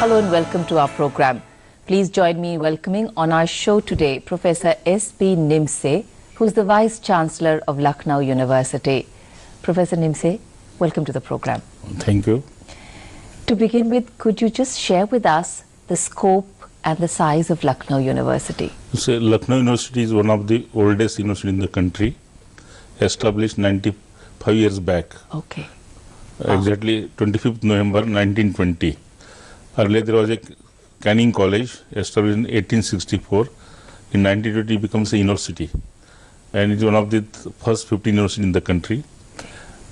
Hello and welcome to our program. Please join me in welcoming on our show today Professor S.P. Nimse, who is the Vice Chancellor of Lucknow University. Professor Nimse, welcome to the program. Thank you. To begin with, could you just share with us the scope and the size of Lucknow University? So, Lucknow University is one of the oldest universities in the country, established 95 years back. Okay. Exactly 25th November 1920. Earlier there was a Canning College established in 1864. In 1920 it becomes a university, and it's one of the first 15 universities in the country.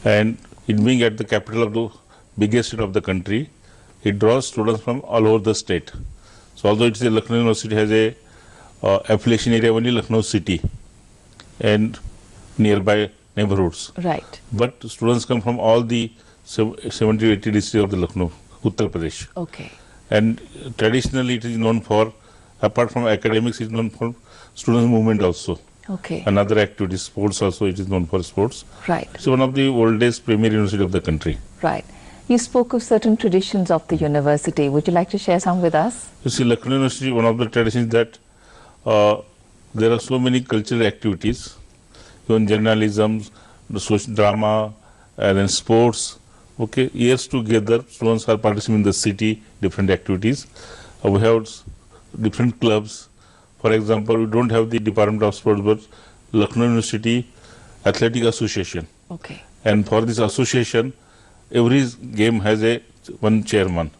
And it being at the capital of the biggest state of the country, it draws students from all over the state. So although it's a Lucknow University has a affiliation area only Lucknow city and nearby neighborhoods. Right. But students come from all the 70 to 80 districts of the Lucknow, Uttar Pradesh. Okay. And traditionally it is known for, apart from academics, it is known for students movement also. Okay. And other activities, sports also, it is known for sports. Right. It's one of the oldest premier university of the country. Right. You spoke of certain traditions of the university. Would you like to share some with us? You see, Lucknow University, one of the traditions that there are so many cultural activities, even journalism, the social drama, and then sports. Okay, years together, students are participating in the city, different activities. We have different clubs. For example, we don't have the Department of Sports, but Lucknow University Athletic Association. Okay. And for this association, every game has one chairman.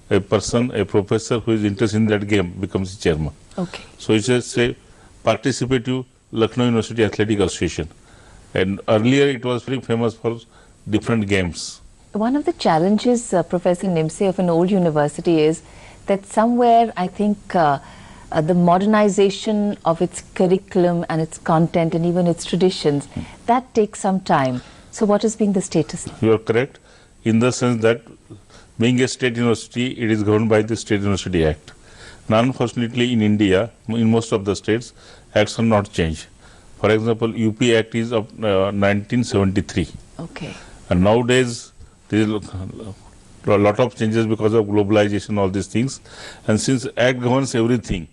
A person, a professor who is interested in that game becomes the chairman. Okay. So it's just a participative Lucknow University Athletic Association. And earlier it was very famous for different games. One of the challenges, Professor Nimse, of an old university is that somewhere I think the modernization of its curriculum and its content and even its traditions, that takes some time. So what has been the status? You are correct in the sense that being a state university, it is governed by the State University Act. Now, unfortunately, in India, in most of the states, acts are not changed. For example, UP Act is of 1973. Okay. And nowadays, there is a lot of changes because of globalization, all these things. And since Act governs everything,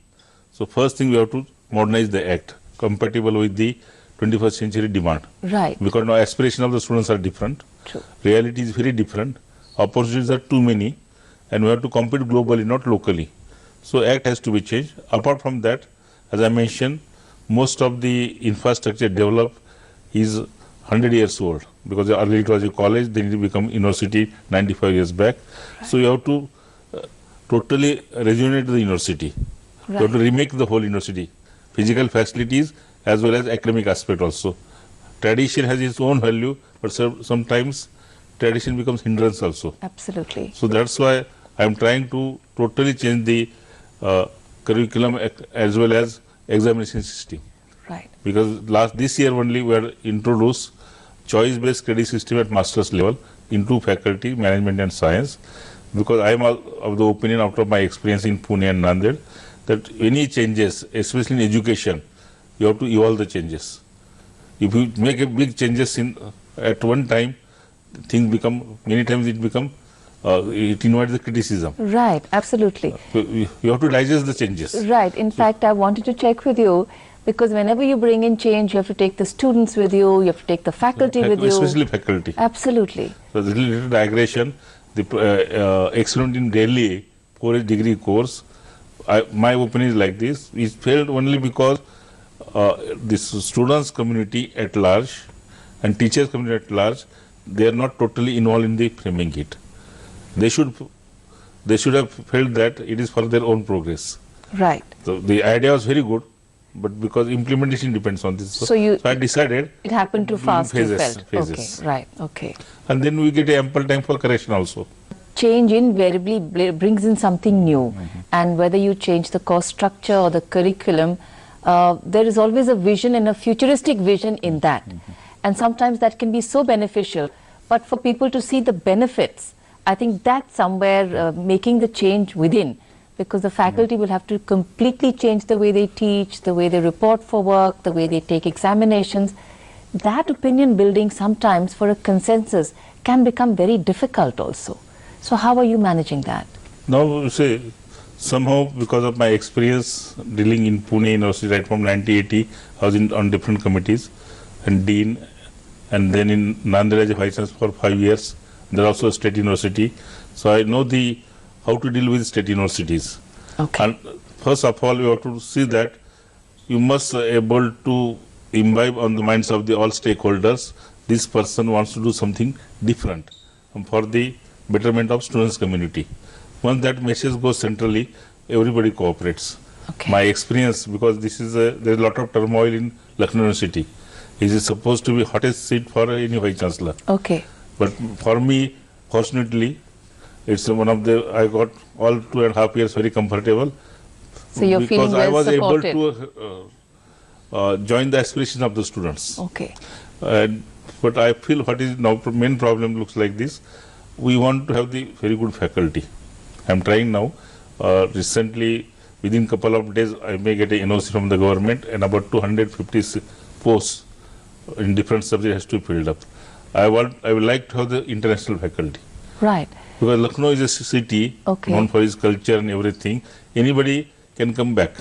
so first thing we have to modernize the Act, compatible with the 21st century demand. Right. Because now aspirations of the students are different. True. Reality is very different. Opportunities are too many, and we have to compete globally, not locally. So Act has to be changed. Apart from that, as I mentioned, most of the infrastructure developed is 100 years old, because earlier it was a college, then it became university 95 years back. Right. So you have to totally rejuvenate the university. Right. You have to remake the whole university, physical facilities as well as academic aspect also. Tradition has its own value, but sometimes tradition becomes hindrance also. Absolutely. So that's why I am trying to totally change the curriculum as well as examination system. Right. Because this year only we are introduced choice-based credit system at master's level into faculty, management and science. Because I am of the opinion, after my experience in Pune and Nanded, that any changes, especially in education, you have to evolve the changes. If you make a big changes at one time, things become, many times it invites the criticism. Right, absolutely. You have to digest the changes. Right. In fact, I wanted to check with you, because whenever you bring in change, you have to take the students with you, you have to take the faculty with you. Especially faculty. Absolutely. So this little digression, the excellent in Delhi 4-year degree course, my opinion is like this, it failed only because this students community at large and teachers community at large, they are not totally involved in the framing it. They should have felt that it is for their own progress. Right. So the idea was very good, but because implementation depends on this. So I decided it happened too fast. Phases. Okay. Right. Okay. And then we get ample time for correction also. Change invariably brings in something new, and whether you change the course structure or the curriculum, there is always a vision and a futuristic vision in that. And sometimes that can be so beneficial, but for people to see the benefits, I think that's somewhere making the change within, because the faculty will have to completely change the way they teach, the way they report for work, the way they take examinations. That opinion building sometimes for a consensus can become very difficult also. So how are you managing that? Now, you say, somehow because of my experience dealing in Pune University right from 1980, I was on different committees and dean, and then in Nanded as a vice chancellor for 5 years. There also a state university. So I know how to deal with state universities. Okay. And first of all, you have to see that you must be able to imbibe on the minds of all stakeholders. This person wants to do something different for the betterment of students' community. Once that message goes centrally, everybody cooperates. Okay. My experience, because there's a lot of turmoil in Lucknow University. It is supposed to be hottest seat for any vice chancellor. Okay. But for me, fortunately, it's one of I got all 2.5 years very comfortable. So you're feeling well because I was supported. able to join the aspirations of the students. Okay. But I feel what is now main problem looks like this. We want to have the very good faculty. I'm trying now. Recently, within couple of days, I may get a NOC from the government, and about 250 posts in different subjects has to be filled up. I would like to have the international faculty. Right. Because Lucknow is a city known for its culture and everything. Anybody can come back.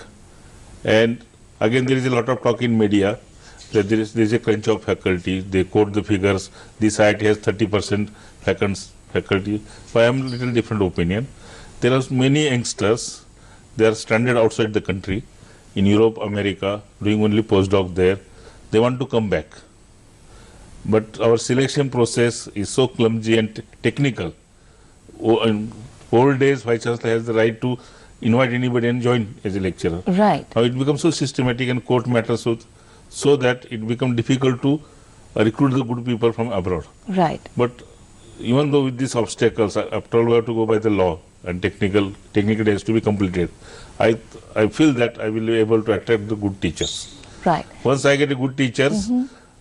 And again, there is a lot of talk in media that there is a crunch of faculty. They quote the figures. This IIT has 30% faculty. But I am a little different opinion. There are many youngsters. They are stranded outside the country, in Europe, America, doing only postdoc there. They want to come back. But our selection process is so clumsy and technical. In old days, vice chancellor has the right to invite anybody and join as a lecturer. Right. Now it becomes so systematic and court matters so that it becomes difficult to recruit the good people from abroad. Right. But even though with these obstacles, after all we have to go by the law and technical has to be completed. I feel that I will be able to attract the good teachers. Right. Once I get a good teachers,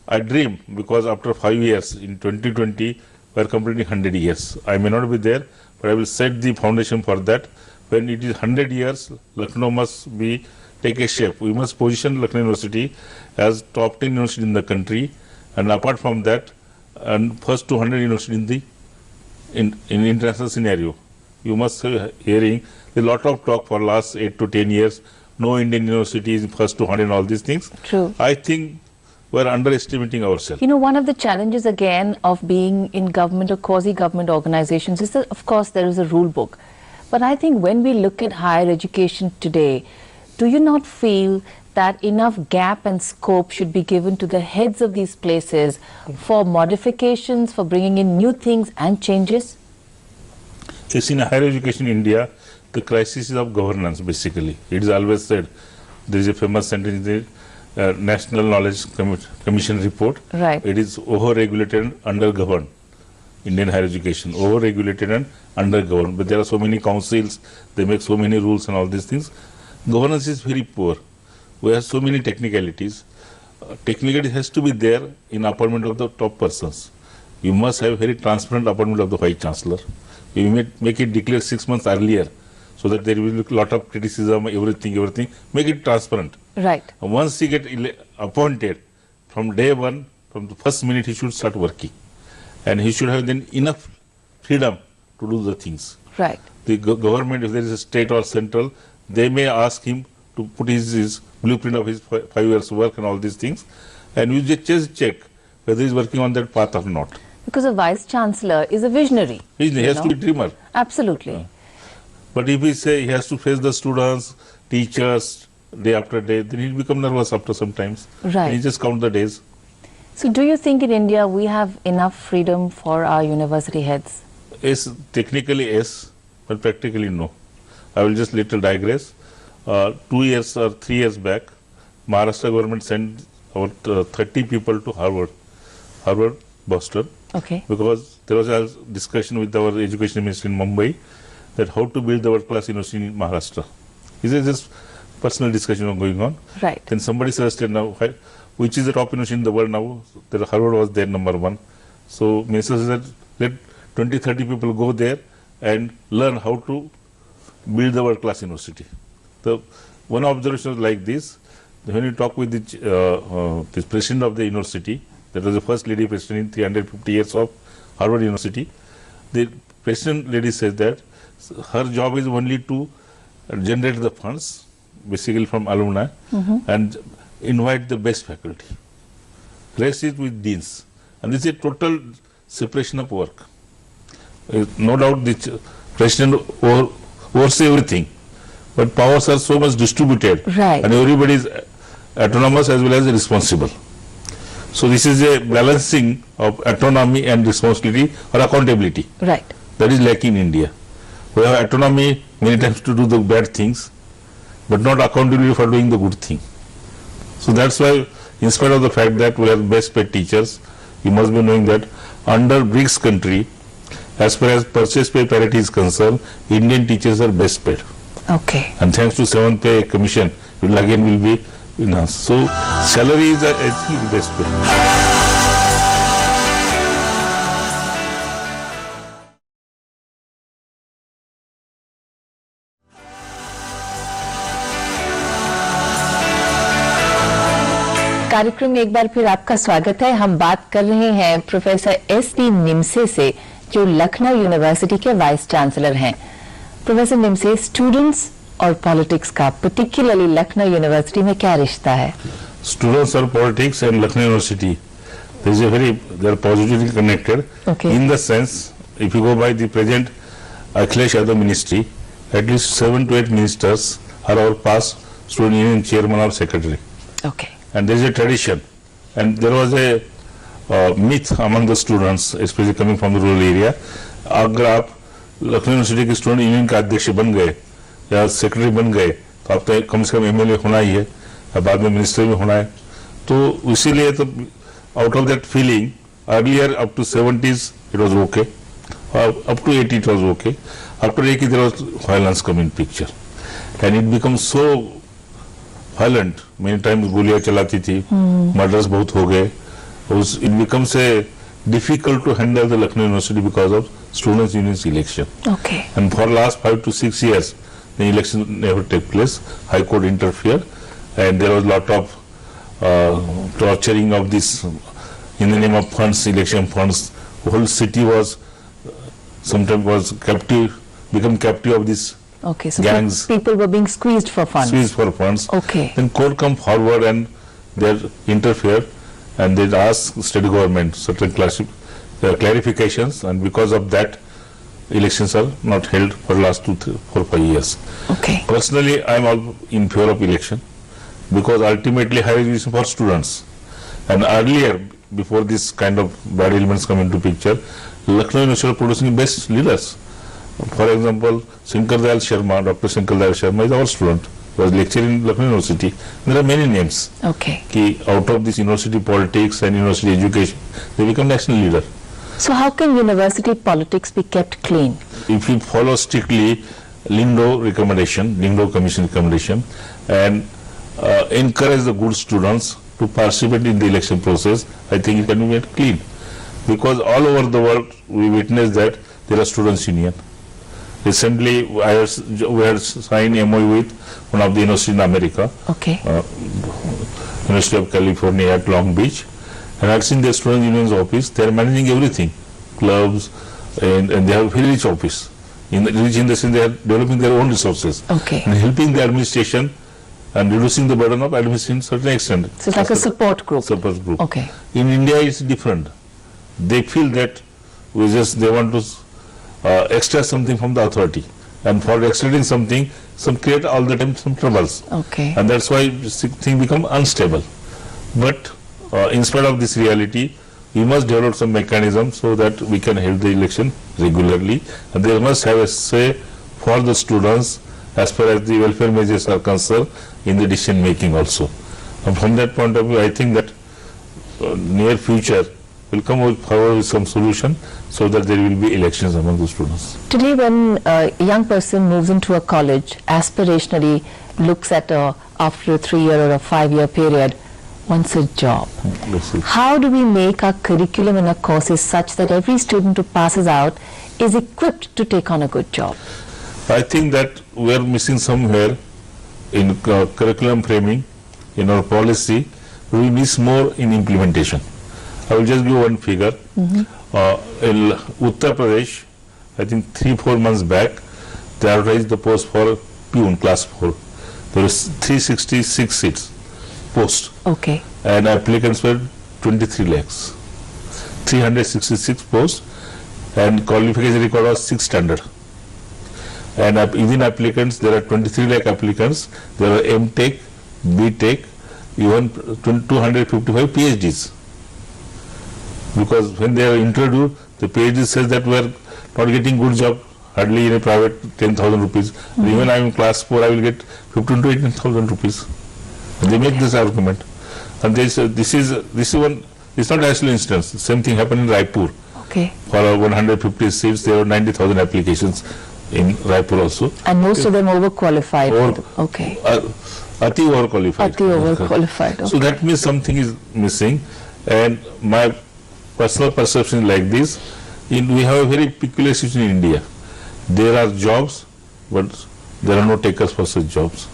I dream, because after 5 years, in 2020, we are completing 100 years. I may not be there, but I will set the foundation for that. When it is 100 years, Lucknow must take a shape. We must position Lucknow University as top 10 university in the country, and apart from that, and first 200 university in international scenario. You must be hearing a lot of talk for last 8 to 10 years. No Indian university is first 200 and all these things. True. I think we're underestimating ourselves. You know, one of the challenges again of being in government or quasi-government organizations is that, of course, there is a rule book. But I think when we look at higher education today, do you not feel that enough gap and scope should be given to the heads of these places for modifications, for bringing in new things and changes? Yes, in higher education in India, the crisis is of governance, basically. It is always said, there is a famous sentence in the National Knowledge Commission report. Right. It is over-regulated and under-governed. Indian higher education, over-regulated and under-governed. But there are so many councils, they make so many rules and all these things. Governance is very poor. We have so many technicalities. Technicality has to be there in appointment of the top persons. You must have very transparent appointment of the Vice Chancellor. You may make it declared 6 months earlier, so that there will be a lot of criticism, everything. Make it transparent. Right. And once he get appointed, from day one, from the first minute, he should start working. And he should have then enough freedom to do the things. Right. The government, if there is a state or central, they may ask him to put his blueprint of his 5 years work and all these things. And you just check whether he is working on that path or not. Because a vice chancellor is a visionary. He has to be dreamer. Absolutely. But if he say he has to face the students, teachers, day after day, then he'll become nervous after some times. Right. And he just count the days. So do you think in India we have enough freedom for our university heads? Yes, technically yes, but practically no. I will just little digress. 2 years or 3 years back, Maharashtra government sent about 30 people to Harvard, Boston. Okay. Because there was a discussion with our education minister in Mumbai that how to build the world-class university in Maharashtra. This is just personal discussion going on. Right. Then somebody suggested now, which is the top university in the world now? Harvard was there number 1. So minister said, let 20-30 people go there and learn how to build the world-class university. The one observation was like this: when you talk with the president of the university, that was the first lady president in 350 years of Harvard University, the president lady says that her job is only to generate the funds, basically from alumni, and invite the best faculty. Rest is with deans. And this is a total separation of work. No doubt the president oversees everything, but powers are so much distributed, right, and everybody is autonomous as well as responsible. So this is a balancing of autonomy and responsibility or accountability. Right. That is lacking in India. We have autonomy many times to do the bad things, but not accountability for doing the good thing. So that's why, in spite of the fact that we have best paid teachers, you must be knowing that under BRICS country, as far as purchase pay parity is concerned, Indian teachers are best paid. Okay. And thanks to 7th pay commission, it will again will be enhanced. So salary is actually the best paid. कार्यक्रम में एक बार फिर आपका स्वागत है। हम बात कर रहे हैं प्रोफेसर एस.डी. निमसे से, जो लखनऊ यूनिवर्सिटी के वाइस चांसलर हैं। प्रोफेसर निमसे, स्टूडेंट्स और पॉलिटिक्स का पर्टिकुलरली लखनऊ यूनिवर्सिटी में क्या रिश्ता है? Students or politics and Lucknow University, they are positively connected. Okay. In the sense, if you go by the present Akhilesh Yadav ministry, at least 7 to 8 ministers are our past student union chairman or secretary. Okay. And there is a tradition, and there was a myth among the students, especially coming from the rural area. अगर आप Lucknow university के student union का अध्यक्ष बन गए या secretary बन गए, तो आप तो कम से कम एमएलए होना ही है, या बाद में मिनिस्टर में होना है. तो इसीलिए तो out of that feeling, earlier up to 70s it was okay, up to 80 it was okay. After 80 there was violence come in picture, and it becomes so violent. Many times गोलियां चलाती थी, murders बहुत हो गए. It becomes a difficult to handle the Lucknow University because of students' unions election. Okay. And for last 5 to 6 years, the election never take place. High Court interfered, and there was lot of torturing of this in the name of funds, election funds. The whole city was sometimes was captive, become captive of this. Okay, so gangs. People were being squeezed for funds. Squeezed for funds. Okay. Then court come forward and they interfere, and they ask state government certain clarifications, and because of that, elections are not held for last 2, 3, 4, 5 years. Okay. Personally, I am all in favor of election, because ultimately higher education for students. And earlier, before this kind of bad elements come into picture, Lucknow University was producing best leaders. For example, Dr. Shankar Dayal Sharma is our student. He was lecturing in Lucknow University. There are many names. Okay. Out of this university politics and university education, they become national leader. So how can university politics be kept clean? If we follow strictly Lindo Commission recommendation, and encourage the good students to participate in the election process, I think it can be made clean. Because all over the world, we witness that there are students' union. Recently, we had signed MOU with one of the universities in America, Okay. University of California at Long Beach, and I had seen the student union's office. They are managing everything, clubs, and they have a very rich office. Rich in the sense they are developing their own resources, Okay. and helping the administration and reducing the burden of administration to a certain extent. So it's like a support group. Support group. Okay. In India, it's different. They feel that they want to extract something from the authority, and for extracting something, create all the time some troubles. Okay. And that's why things become unstable. But in spite of this reality, we must develop some mechanism so that we can hold the election regularly, and they must have a say for the students as far as the welfare measures are concerned in the decision making also. And from that point of view, I think that near future will come forward with some solution so that there will be elections among the students. Today, when a young person moves into a college, aspirationally looks at after a 3-year or a 5-year period, wants a job. How do we make our curriculum and our courses such that every student who passes out is equipped to take on a good job? I think that we are missing somewhere in curriculum framing, in our policy. We miss more in implementation. I will just give one figure. In Uttar Pradesh, I think 3-4 months back, they advertised the post for peon class 4. There is 366 seats post. Okay. And applicants were 23 lakhs. 366 posts, and qualification record was 6 standard. And even applicants, there are 23 lakh applicants. There are M.Tech, B.Tech, even 255 PhDs. Because when they are introduced, the PhD says that we are not getting good job, hardly in a private 10,000 rupees. Even I am in class 4, I will get 15 to 18,000 rupees. And they make this argument. And they say this is one. It's not actual instance. Same thing happened in Raipur. Okay. For 150 seats, there were 90,000 applications in Raipur also. And most of them overqualified. Okay. Ati overqualified. Ati overqualified. Okay. So that means something is missing. And my personal perception is like this. We have a very peculiar situation in India. There are jobs, but there are no takers for such jobs.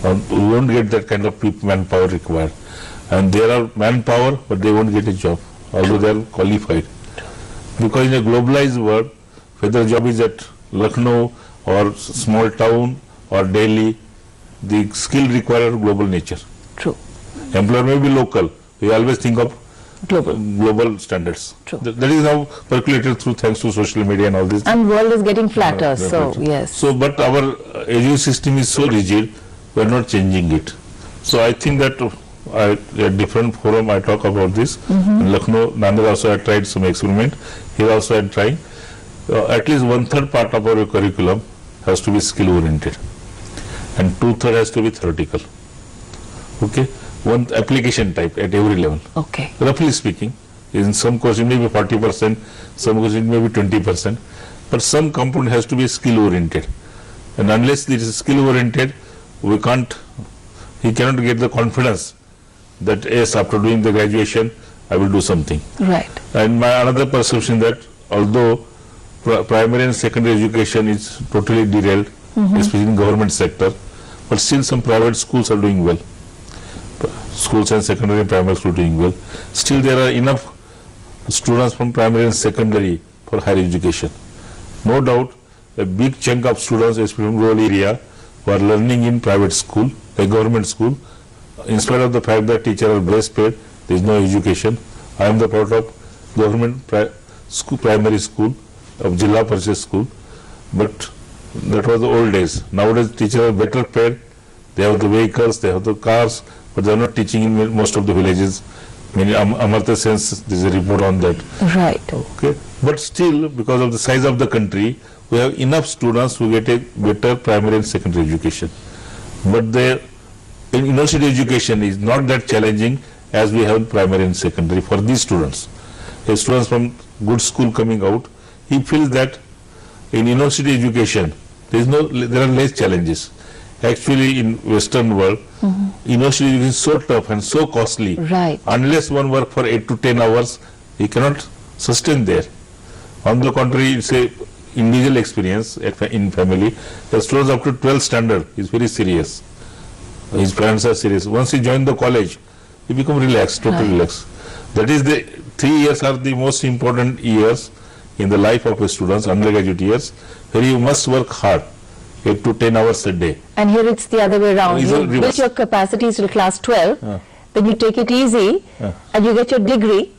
We won't get that kind of manpower required. And there are manpower, but they won't get a job, although they are qualified. Because in a globalized world, whether the job is at Lucknow or small town or Delhi, the skill required are global nature. True. Employer may be local. We always think of global standards. True. That is now percolated through, thanks to social media and all this. And world is getting flatter, so yes. So, but our education system is so rigid, we are not changing it. So I think that at different forum I talk about this. In Lucknow, Nanded also I tried some experiment. Here also I am trying. At least 1/3 part of our curriculum has to be skill oriented, and 2/3 has to be theoretical. Okay, one application type at every level. Okay. Roughly speaking, in some course it may be 40%, some course it may be 20%, but some component has to be skill oriented, and unless it is skill oriented, he cannot get the confidence that yes, after doing the graduation, I will do something. Right. And my another perception that although primary and secondary education is totally derailed, especially in government sector, but still some private schools are doing well. Schools and secondary and primary schools are doing well. Still there are enough students from primary and secondary for higher education. No doubt, a big chunk of students, especially from rural area, who are learning in private school, a government school, in spite of the fact that teachers are breastfed, there is no education. I am the part of government primary school of Jilla Parishad school, but that was the old days. Nowadays teachers are better paid, they have the vehicles, they have the cars, but they are not teaching in most of the villages. In Amartya sense, there is a report on that. Right. Okay. But still, because of the size of the country, we have enough students who get a better primary and secondary education. But their university education is not that challenging as we have in primary and secondary for these students. A students from good school coming out, he feels that in university education there are less challenges. Actually, in Western world, university education is so tough and so costly. Right. Unless one work for 8 to 10 hours, he cannot sustain there. On the contrary, it's a individual experience in family. The students up to 12th standard is very serious. His parents are serious. Once he joins the college, he becomes relaxed, totally relaxed. That is the 3 years are the most important years in the life of a student, undergraduate years, where you must work hard, 8 to 10 hours a day. And here it's the other way around. You build your capacities till class 12, then you take it easy, and you get your degree,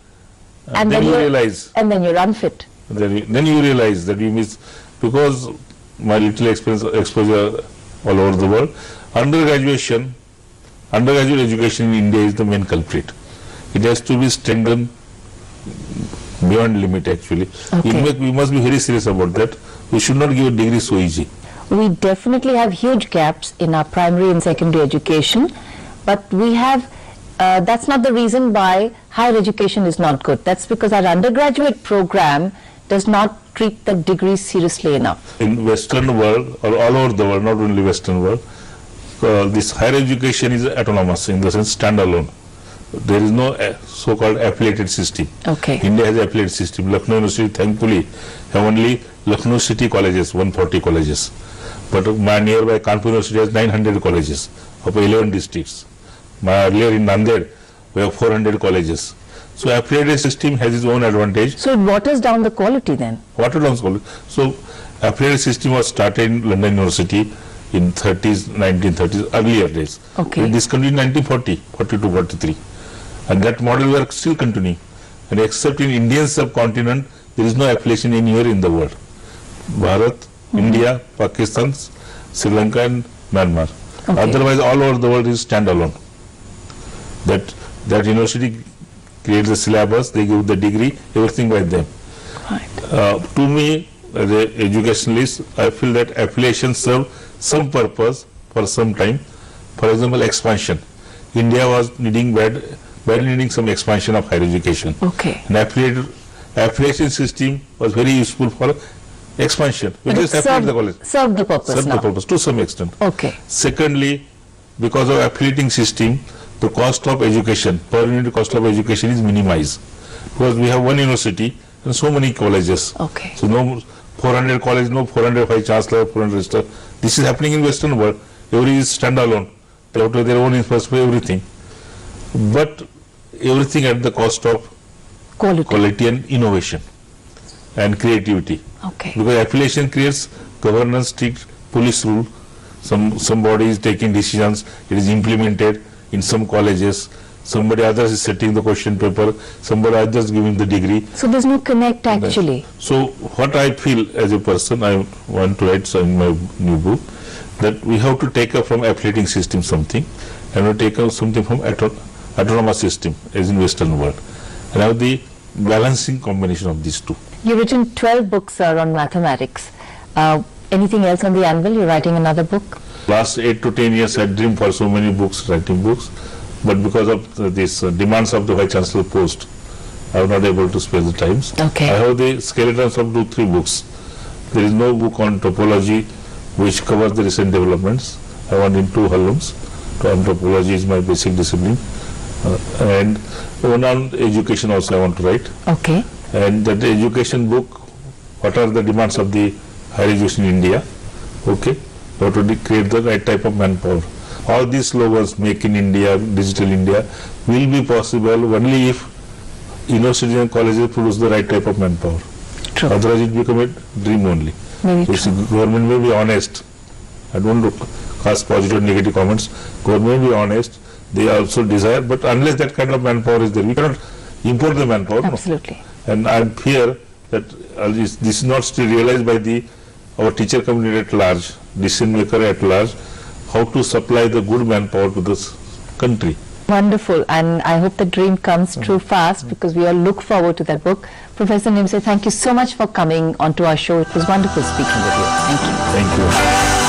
and then you realize, and then you're unfit. Then you realize that you miss, because my little exposure all over the world, undergraduate education in India is the main culprit. It has to be strengthened beyond limit actually. Okay. We must be very serious about that. We should not give a degree so easy. We definitely have huge gaps in our primary and secondary education, but we have, that's not the reason why higher education is not good. That's because our undergraduate program does not treat the degree seriously enough. In Western world, or all over the world, not only Western world, this higher education is autonomous, in the sense standalone. There is no so-called affiliated system. Okay. India has an affiliated system. Lucknow University, thankfully, have only Lucknow city colleges, 140 colleges. But my nearby Kanpur University has 900 colleges of 11 districts. My earlier in Nanded, we have 400 colleges. So affiliated system has its own advantage. So it waters down the quality then? Water down quality. So affiliated system was started in London University in 1930s, earlier days. Okay. It discontinued in 1940, 42, 43. And that model work still continuing. And except in Indian subcontinent, there is no affiliation anywhere in the world. Bharat, India, Pakistan, Sri Lanka and Myanmar. Okay. Otherwise, all over the world is standalone. That university creates the syllabus, they give the degree, everything by them. Right. To me, as an educationalist, I feel that affiliation serve some purpose for some time. For example, expansion. India was badly needing some expansion of higher education. Okay. And affiliation system was very useful for expansion. We just affiliate the college. Serve the purpose Serve now. the purpose to some extent. Okay. Secondly, because of affiliating system, the cost of education, per unit cost of education is minimized. Because we have one university and so many colleges. Okay. So no 400 college, no 400 vice chancellor, 400 staff. This is happening in Western world. Every is standalone. They have to have their own infrastructure, everything. But everything at the cost of quality and innovation and creativity. Okay. Because affiliation creates governance, strict police rule. Somebody is taking decisions, it is implemented in some colleges. Somebody others is setting the question paper, somebody others giving the degree. So there's no connect actually. So what I feel as a person, I want to write in my new book, that we have to take up from affiliating system something, and we take up something from autonomous system as in Western world, and have the balancing combination of these two. You've written 12 books on mathematics. Anything else on the anvil? You're writing another book? Last 8 to 10 years I dreamed for so many books, writing books, but because of these demands of the Vice Chancellor post, I was not able to spare the times. Okay. I have the skeletons of 2-3 books. There is no book on topology which covers the recent developments. I want in 2 volumes. Anthropology is my basic discipline. And one on education also I want to write. Okay. And that education book, what are the demands of the higher education in India? Okay. How to create the right type of manpower. All these slogans, make in India, digital India, will be possible only if universities and colleges produce the right type of manpower. True. Otherwise it become a dream only. Very So true. government may be honest. I don't cast positive and negative comments. Government may be honest. They also desire, but unless that kind of manpower is there, we cannot import the manpower. Absolutely. No. And I fear that this is not still realized by our teacher community at large, decision maker at large, how to supply the good manpower to this country. Wonderful, and I hope the dream comes true fast, because we all look forward to that book. Professor Nimse, thank you so much for coming onto our show. It was wonderful speaking with you. Thank you. Thank you.